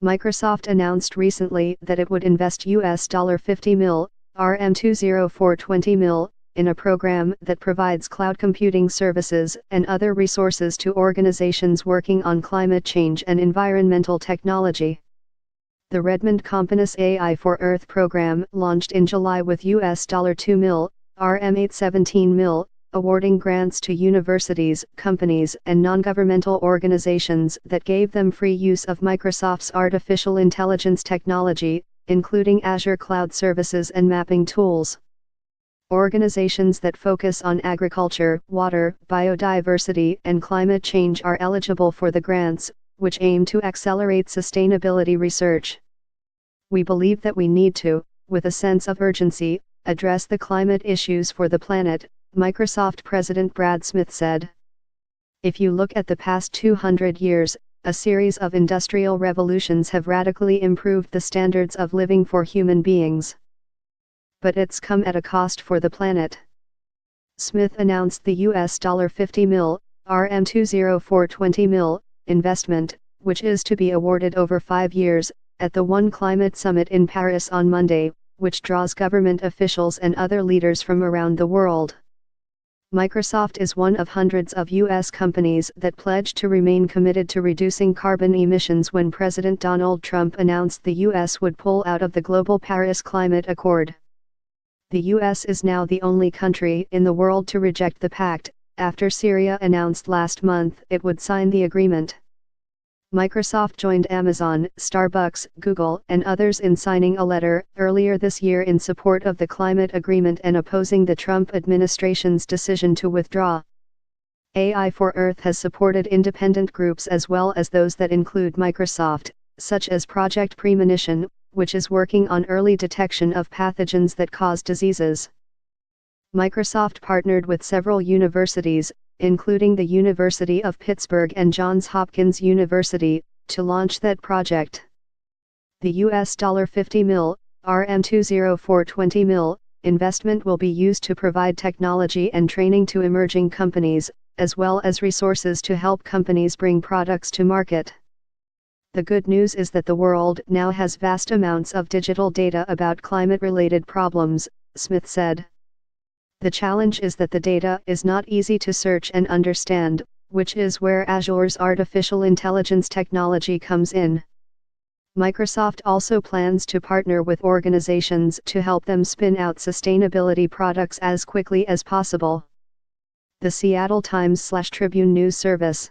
Microsoft announced recently that it would invest $50 million, RM20420 million, in a program that provides cloud computing services and other resources to organizations working on climate change and environmental technology. The Redmond Companies AI for Earth program launched in July with $2 million, RM817 million, awarding grants to universities, companies, and non-governmental organizations that gave them free use of Microsoft's artificial intelligence technology, including Azure Cloud Services and mapping tools. Organizations that focus on agriculture, water, biodiversity, and climate change are eligible for the grants, which aim to accelerate sustainability research. We believe that we need to, with a sense of urgency, address the climate issues for the planet, Microsoft President Brad Smith said. If you look at the past 200 years, a series of industrial revolutions have radically improved the standards of living for human beings. But it's come at a cost for the planet. Smith announced the $50 million, RM20420 million, investment, which is to be awarded over 5 years, at the One Climate Summit in Paris on Monday, which draws government officials and other leaders from around the world. Microsoft is one of hundreds of U.S. companies that pledged to remain committed to reducing carbon emissions when President Donald Trump announced the U.S. would pull out of the global Paris Climate Accord. The U.S. is now the only country in the world to reject the pact, after Syria announced last month it would sign the agreement. Microsoft joined Amazon, Starbucks, Google, and others in signing a letter earlier this year in support of the climate agreement and opposing the Trump administration's decision to withdraw. AI for Earth has supported independent groups as well as those that include Microsoft, such as Project Premonition, which is working on early detection of pathogens that cause diseases. Microsoft partnered with several universities, including the University of Pittsburgh and Johns Hopkins University, to launch that project. The $50 million, RM20420 million, investment will be used to provide technology and training to emerging companies, as well as resources to help companies bring products to market. The good news is that the world now has vast amounts of digital data about climate-related problems, Smith said. The challenge is that the data is not easy to search and understand, which is where Azure's artificial intelligence technology comes in. Microsoft also plans to partner with organizations to help them spin out sustainability products as quickly as possible. The Seattle Times/Tribune News Service.